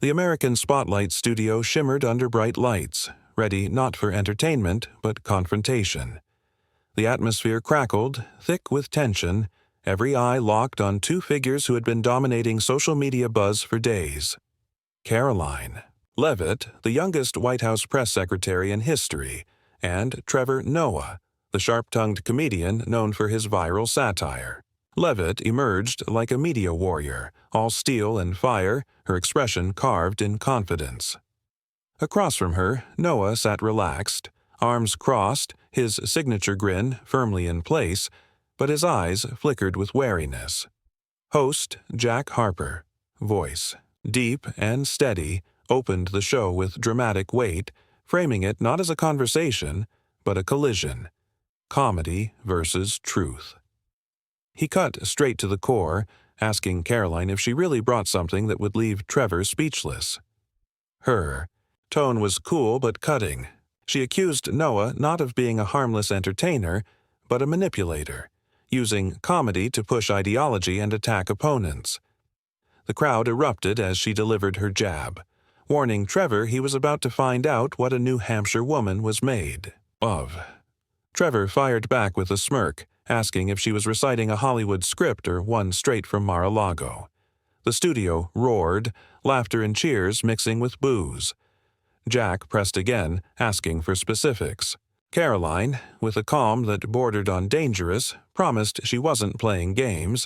The American Spotlight studio shimmered under bright lights, ready not for entertainment but confrontation. The atmosphere crackled, thick with tension, every eye locked on two figures who had been dominating social media buzz for days. Karoline Leavitt, the youngest White House press secretary in history, and Trevor Noah, the sharp-tongued comedian known for his viral satire. Leavitt emerged like a media warrior, all steel and fire, her expression carved in confidence. Across from her, Noah sat relaxed, arms crossed, his signature grin firmly in place, but his eyes flickered with wariness. Host Jack Harper, voice, deep and steady, opened the show with dramatic weight, framing it not as a conversation, but a collision. Comedy versus truth. He cut straight to the core, asking Karoline if she really brought something that would leave Trevor speechless. Her tone was cool but cutting. She accused Noah not of being a harmless entertainer, but a manipulator, using comedy to push ideology and attack opponents. The crowd erupted as she delivered her jab, warning Trevor he was about to find out what a New Hampshire woman was made of. Trevor fired back with a smirk, asking if she was reciting a Hollywood script or one straight from Mar-a-Lago. The studio roared, laughter and cheers mixing with boos. Jack pressed again, asking for specifics. Karoline, with a calm that bordered on dangerous, promised she wasn't playing games.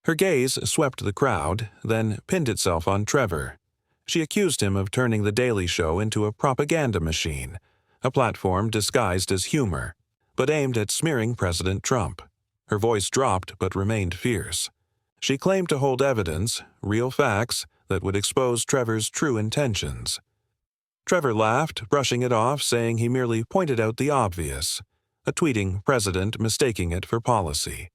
Her gaze swept the crowd, then pinned itself on Trevor. She accused him of turning The Daily Show into a propaganda machine, a platform disguised as humor, but aimed at smearing President Trump. Her voice dropped but remained fierce. She claimed to hold evidence, real facts, that would expose Trevor's true intentions. Trevor laughed, brushing it off, saying he merely pointed out the obvious, a tweeting president mistaking it for policy.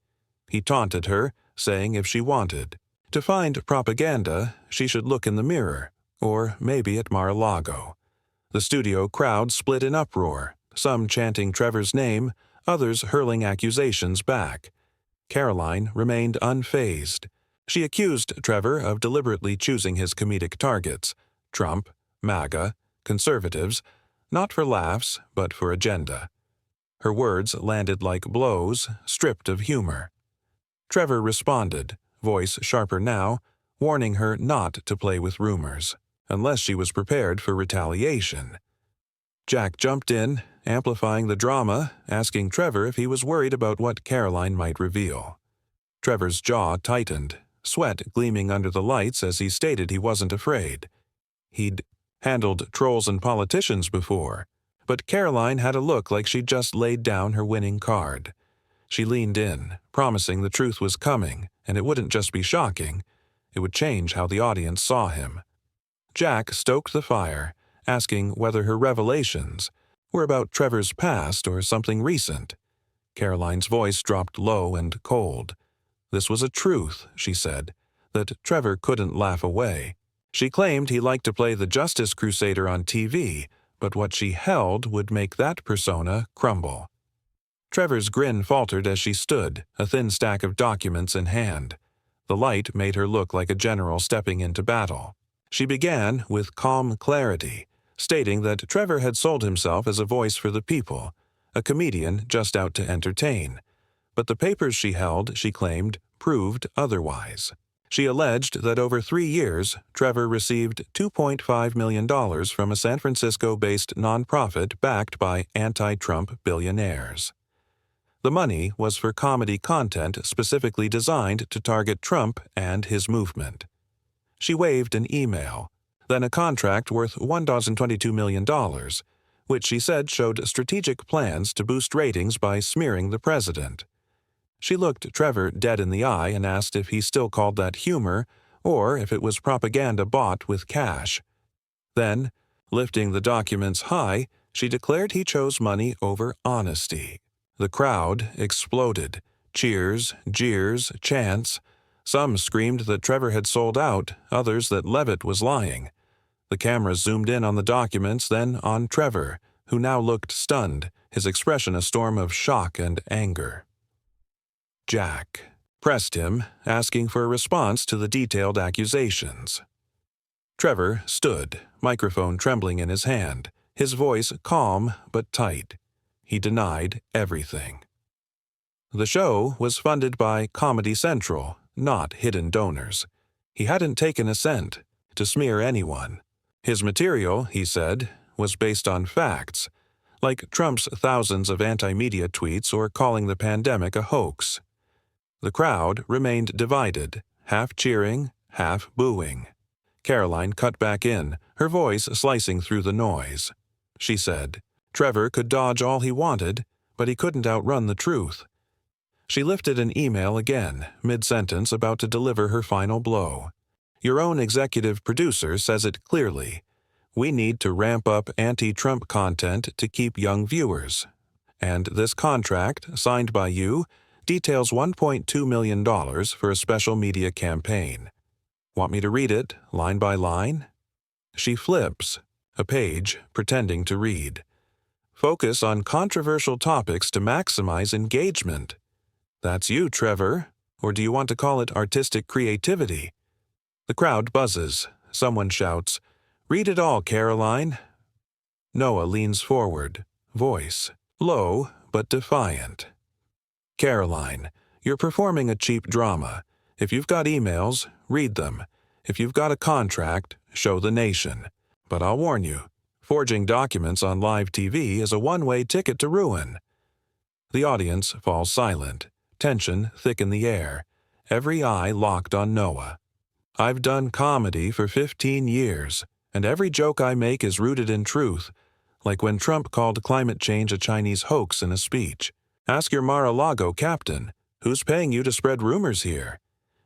He taunted her, saying if she wanted to find propaganda, she should look in the mirror, or maybe at Mar-a-Lago. The studio crowd split in uproar, some chanting Trevor's name, others hurling accusations back. Karoline remained unfazed. She accused Trevor of deliberately choosing his comedic targets, Trump, MAGA, conservatives, not for laughs, but for agenda. Her words landed like blows, stripped of humor. Trevor responded, voice sharper now, warning her not to play with rumors, unless she was prepared for retaliation. Jack jumped in, amplifying the drama, asking Trevor if he was worried about what Karoline might reveal. Trevor's jaw tightened, sweat gleaming under the lights as he stated he wasn't afraid. He'd handled trolls and politicians before, but Karoline had a look like she'd just laid down her winning card. She leaned in, promising the truth was coming, and it wouldn't just be shocking, it would change how the audience saw him. Jack stoked the fire, asking whether her revelations were about Trevor's past or something recent. Karoline's voice dropped low and cold. This was a truth, she said, that Trevor couldn't laugh away. She claimed he liked to play the justice crusader on TV, but what she held would make that persona crumble. Trevor's grin faltered as she stood, a thin stack of documents in hand. The light made her look like a general stepping into battle. She began with calm clarity, stating that Trevor had sold himself as a voice for the people, a comedian just out to entertain. But the papers she held, she claimed, proved otherwise. She alleged that over 3 years, Trevor received $2.5 million from a San Francisco-based nonprofit backed by anti-Trump billionaires. The money was for comedy content specifically designed to target Trump and his movement. She waved an email, then a contract worth $1.22 million, which she said showed strategic plans to boost ratings by smearing the president. She looked Trevor dead in the eye and asked if he still called that humor or if it was propaganda bought with cash. Then, lifting the documents high, she declared he chose money over honesty. The crowd exploded. Cheers, jeers, chants. Some screamed that Trevor had sold out, others that Leavitt was lying. The cameras zoomed in on the documents, then on Trevor, who now looked stunned, his expression a storm of shock and anger. Jack pressed him, asking for a response to the detailed accusations. Trevor stood, microphone trembling in his hand, his voice calm but tight. He denied everything. The show was funded by Comedy Central, not hidden donors. He hadn't taken a cent to smear anyone. His material, he said, was based on facts, like Trump's thousands of anti-media tweets or calling the pandemic a hoax. The crowd remained divided, half cheering, half booing. Karoline cut back in, her voice slicing through the noise. She said, Trevor could dodge all he wanted, but he couldn't outrun the truth. She lifted an email again, mid-sentence about to deliver her final blow. Your own executive producer says it clearly. We need to ramp up anti-Trump content to keep young viewers. And this contract, signed by you, details $1.2 million for a special media campaign. Want me to read it, line by line? She flips a page, pretending to read. Focus on controversial topics to maximize engagement. That's you, Trevor. Or do you want to call it artistic creativity? The crowd buzzes. Someone shouts, Read it all, Karoline. Noah leans forward, voice low but defiant. Karoline, you're performing a cheap drama. If you've got emails, read them. If you've got a contract, show the nation. But I'll warn you, forging documents on live TV is a one-way ticket to ruin. The audience falls silent, tension thick in the air, every eye locked on Noah. I've done comedy for 15 years, and every joke I make is rooted in truth, like when Trump called climate change a Chinese hoax in a speech. Ask your Mar-a-Lago captain, who's paying you to spread rumors here?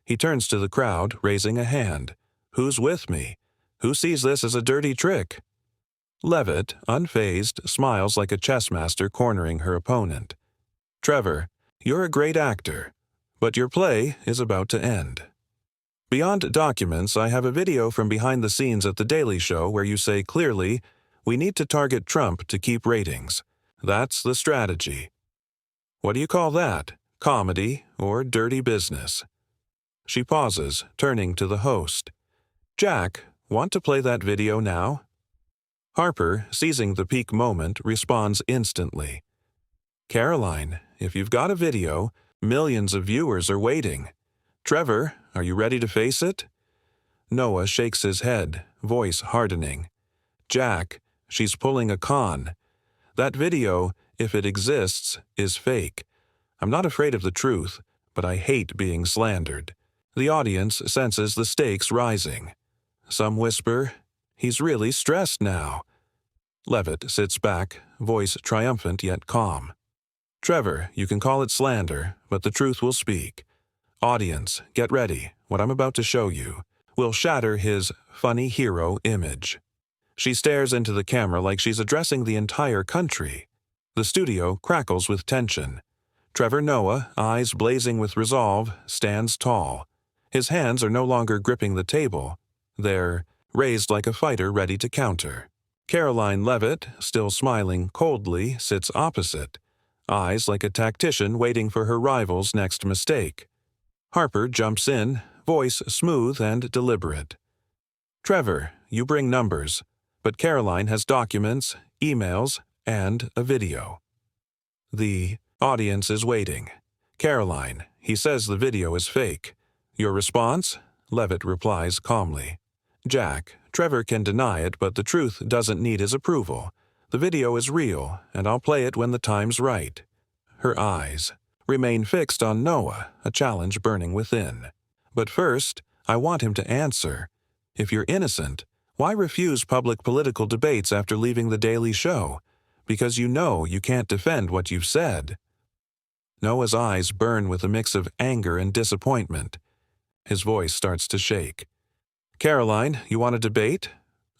He turns to the crowd, raising a hand. Who's with me? Who sees this as a dirty trick? Leavitt, unfazed, smiles like a chess master cornering her opponent. Trevor, you're a great actor, but your play is about to end. Beyond documents, I have a video from behind the scenes at The Daily Show where you say clearly, we need to target Trump to keep ratings. That's the strategy. What do you call that? Comedy or dirty business? She pauses, turning to the host. Jack, want to play that video now? Harper, seizing the peak moment, responds instantly. Karoline, if you've got a video, millions of viewers are waiting. Trevor, are you ready to face it? Noah shakes his head, voice hardening. Jack, she's pulling a con. That video, if it exists, is fake. I'm not afraid of the truth, but I hate being slandered. The audience senses the stakes rising. Some whisper, he's really stressed now. Leavitt sits back, voice triumphant yet calm. Trevor, you can call it slander, but the truth will speak. Audience, get ready. What I'm about to show you will shatter his funny hero image. She stares into the camera like she's addressing the entire country. The studio crackles with tension. Trevor Noah, eyes blazing with resolve, stands tall. His hands are no longer gripping the table. They're raised like a fighter ready to counter. Karoline Leavitt, still smiling coldly, sits opposite, eyes like a tactician waiting for her rival's next mistake. Harper jumps in, voice smooth and deliberate. Trevor, you bring numbers, but Karoline has documents, emails, and a video. The audience is waiting. Karoline, he says the video is fake. Your response? Leavitt replies calmly. Jack, Trevor can deny it, but the truth doesn't need his approval. The video is real, and I'll play it when the time's right. Her eyes remain fixed on Noah, a challenge burning within. But first, I want him to answer. If you're innocent, why refuse public political debates after leaving The Daily Show? Because you know you can't defend what you've said. Noah's eyes burn with a mix of anger and disappointment. His voice starts to shake. Karoline, you want a debate?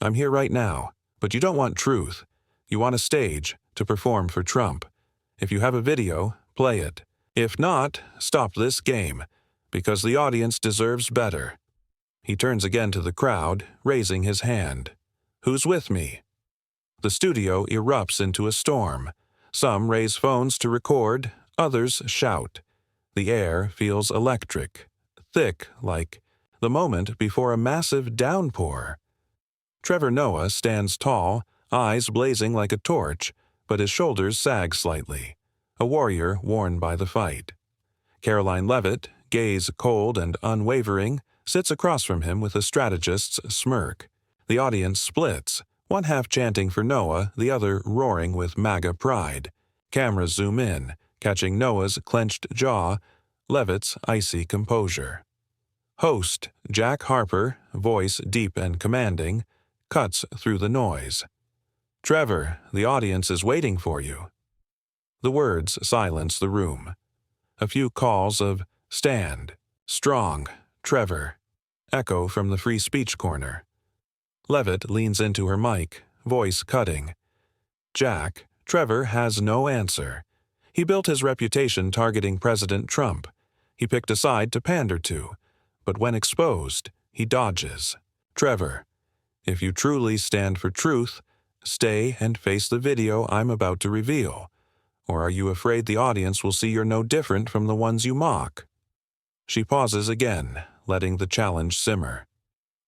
I'm here right now, but you don't want truth. You want a stage to perform for Trump. If you have a video, play it. If not, stop this game, because the audience deserves better. He turns again to the crowd, raising his hand. Who's with me? The studio erupts into a storm. Some raise phones to record, others shout. The air feels electric, thick like the moment before a massive downpour. Trevor Noah stands tall, eyes blazing like a torch, but his shoulders sag slightly, a warrior worn by the fight. Karoline Leavitt, gaze cold and unwavering, sits across from him with a strategist's smirk. The audience splits, one half chanting for Noah, the other roaring with MAGA pride. Cameras zoom in, catching Noah's clenched jaw, Leavitt's icy composure. Host, Jack Harper, voice deep and commanding, cuts through the noise. "Trevor, the audience is waiting for you." The words silence the room. A few calls of "Stand," "Strong," "Trevor," echo from the free speech corner. Leavitt leans into her mic, voice cutting. "Jack, Trevor has no answer. He built his reputation targeting President Trump. He picked a side to pander to, but when exposed, he dodges. Trevor, if you truly stand for truth, stay and face the video I'm about to reveal. Or are you afraid the audience will see you're no different from the ones you mock?" She pauses again, letting the challenge simmer.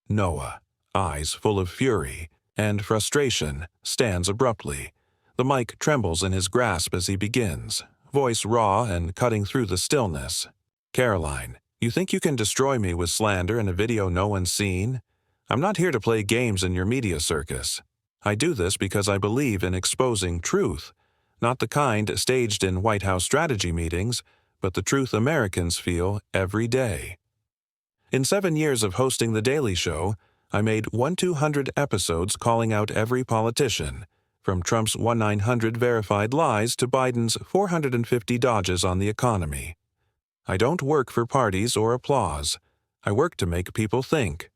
Noah, eyes full of fury and frustration, stands abruptly. The mic trembles in his grasp as he begins, voice raw and cutting through the stillness. "Karoline, you think you can destroy me with slander in a video no one's seen? I'm not here to play games in your media circus. I do this because I believe in exposing truth, not the kind staged in White House strategy meetings, but the truth Americans feel every day. In 7 years of hosting The Daily Show, I made 1-200 episodes calling out every politician, from Trump's 1-900 verified lies to Biden's 450 dodges on the economy. I don't work for parties or applause. I work to make people think.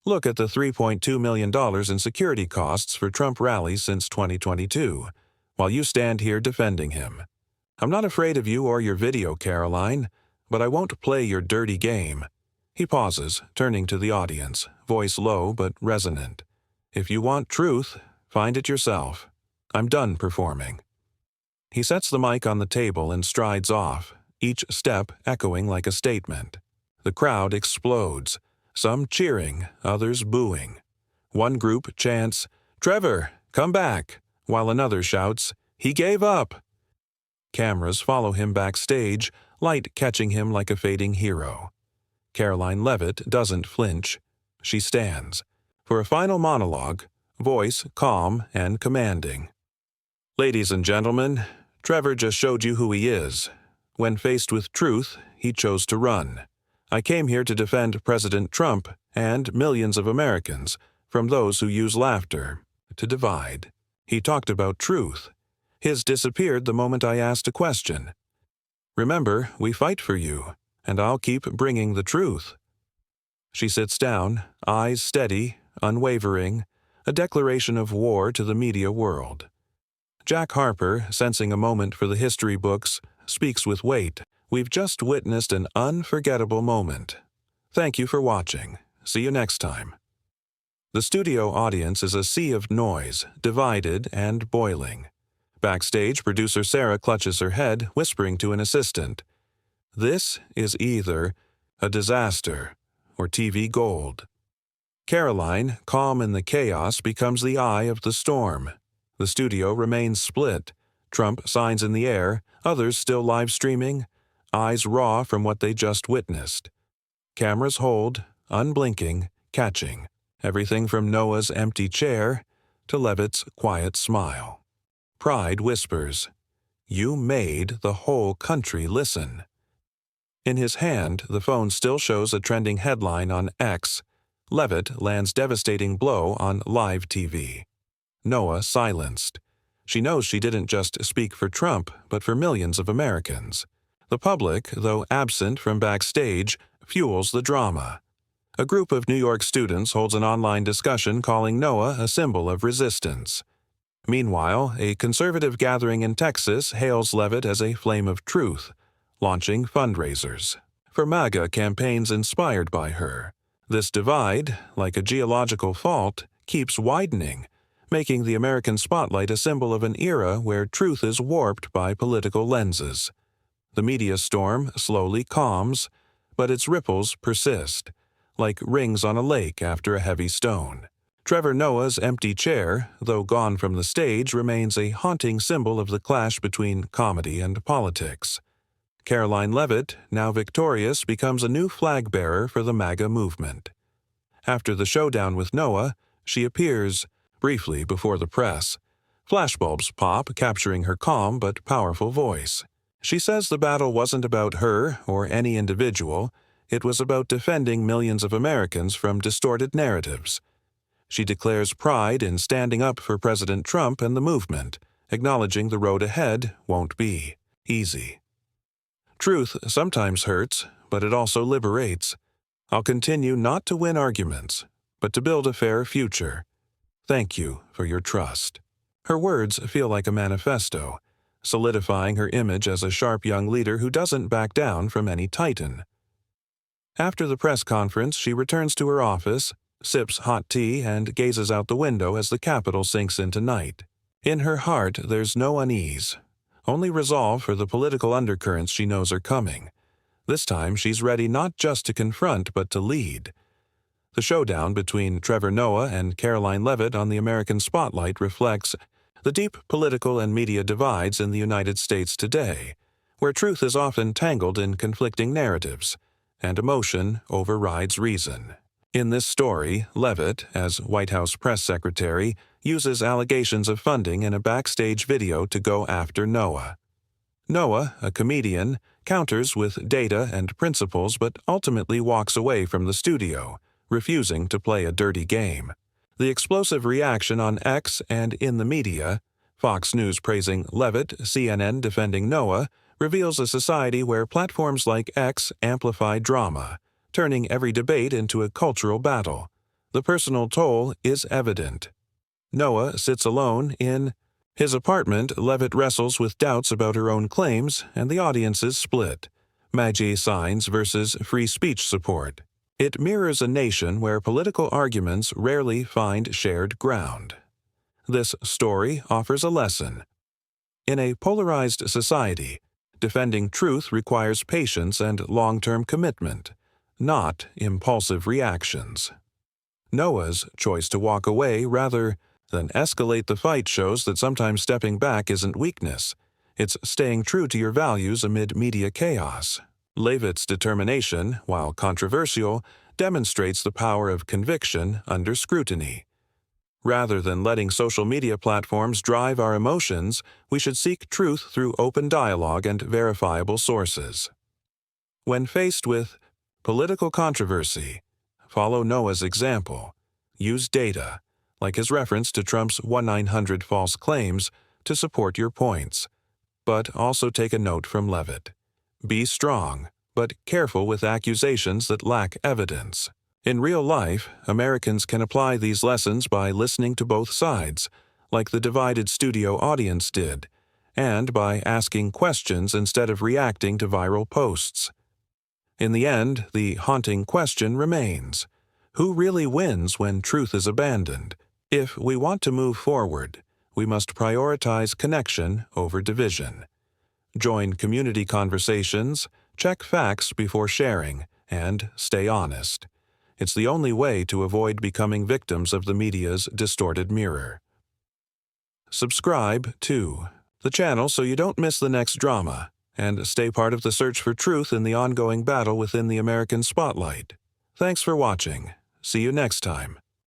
Look at the $3.2 million in security costs for Trump rallies since 2022, while you stand here defending him. I'm not afraid of you or your video, Karoline, but I won't play your dirty game." He pauses, turning to the audience, voice low but resonant. "If you want truth, find it yourself. I'm done performing." He sets the mic on the table and strides off, each step echoing like a statement. The crowd explodes, some cheering, others booing. One group chants, "Trevor, come back," while another shouts, "He gave up." Cameras follow him backstage, light catching him like a fading hero. Karoline Leavitt doesn't flinch. She stands. For a final monologue, voice calm and commanding. "Ladies and gentlemen, Trevor just showed you who he is. When faced with truth, he chose to run. I came here to defend President Trump and millions of Americans from those who use laughter to divide. He talked about truth. His disappeared the moment I asked a question. Remember, we fight for you, and I'll keep bringing the truth." She sits down, eyes steady, unwavering, a declaration of war to the media world. Jack Harper, sensing a moment for the history books, speaks with weight. "We've just witnessed an unforgettable moment. Thank you for watching. See you next time." The studio audience is a sea of noise, divided and boiling. Backstage, producer Sarah clutches her head, whispering to an assistant, "This is either a disaster or TV gold." Karoline, calm in the chaos, becomes the eye of the storm. The studio remains split, Trump signs in the air, others still live streaming, eyes raw from what they just witnessed. Cameras hold, unblinking, catching, everything from Noah's empty chair to Leavitt's quiet smile. Pride whispers, "You made the whole country listen." In his hand, the phone still shows a trending headline on X. Leavitt lands devastating blow on live TV. Noah silenced. She knows she didn't just speak for Trump, but for millions of Americans. The public, though absent from backstage, fuels the drama. A group of New York students holds an online discussion calling Noah a symbol of resistance. Meanwhile, a conservative gathering in Texas hails Leavitt as a flame of truth, launching fundraisers for MAGA campaigns inspired by her. This divide, like a geological fault, keeps widening, making the American spotlight a symbol of an era where truth is warped by political lenses. The media storm slowly calms, but its ripples persist, like rings on a lake after a heavy stone. Trevor Noah's empty chair, though gone from the stage, remains a haunting symbol of the clash between comedy and politics. Karoline Leavitt, now victorious, becomes a new flag-bearer for the MAGA movement. After the showdown with Noah, she appears briefly before the press. Flashbulbs pop, capturing her calm but powerful voice. She says the battle wasn't about her or any individual, it was about defending millions of Americans from distorted narratives. She declares pride in standing up for President Trump and the movement, acknowledging the road ahead won't be easy. Truth sometimes hurts, but it also liberates. I'll continue not to win arguments, but to build a fair future. Thank you for your trust. Her words feel like a manifesto, solidifying her image as a sharp young leader who doesn't back down from any titan. After the press conference, she returns to her office, sips hot tea, and gazes out the window as the Capitol sinks into night. In her heart, there's no unease, only resolve for the political undercurrents she knows are coming. This time, she's ready not just to confront, but to lead. The showdown between Trevor Noah and Karoline Leavitt on the American spotlight reflects the deep political and media divides in the United States today, where truth is often tangled in conflicting narratives, and emotion overrides reason. In this story, Leavitt, as White House press secretary, uses allegations of funding in a backstage video to go after Noah. Noah, a comedian, counters with data and principles but ultimately walks away from the studio, refusing to play a dirty game. The explosive reaction on X and in the media, Fox News praising Leavitt, CNN defending Noah, reveals a society where platforms like X amplify drama, turning every debate into a cultural battle. The personal toll is evident. Noah sits alone in his apartment. Leavitt wrestles with doubts about her own claims, and the audience is split. Magi signs versus free speech support. It mirrors a nation where political arguments rarely find shared ground. This story offers a lesson. In a polarized society, defending truth requires patience and long-term commitment, not impulsive reactions. Noah's choice to walk away rather than escalate the fight shows that sometimes stepping back isn't weakness. It's staying true to your values amid media chaos. Leavitt's determination, while controversial, demonstrates the power of conviction under scrutiny. Rather than letting social media platforms drive our emotions, we should seek truth through open dialogue and verifiable sources. When faced with political controversy, follow Noah's example. Use data, like his reference to Trump's 1-900 false claims, to support your points. But also take a note from Leavitt. Be strong, but careful with accusations that lack evidence. In real life, Americans can apply these lessons by listening to both sides, like the divided studio audience did, and by asking questions instead of reacting to viral posts. In the end, the haunting question remains: who really wins when truth is abandoned? If we want to move forward, we must prioritize connection over division. Join community conversations, check facts before sharing, and stay honest. It's the only way to avoid becoming victims of the media's distorted mirror. Subscribe to the channel so you don't miss the next drama, and stay part of the search for truth in the ongoing battle within the American spotlight. Thanks for watching. See you next time.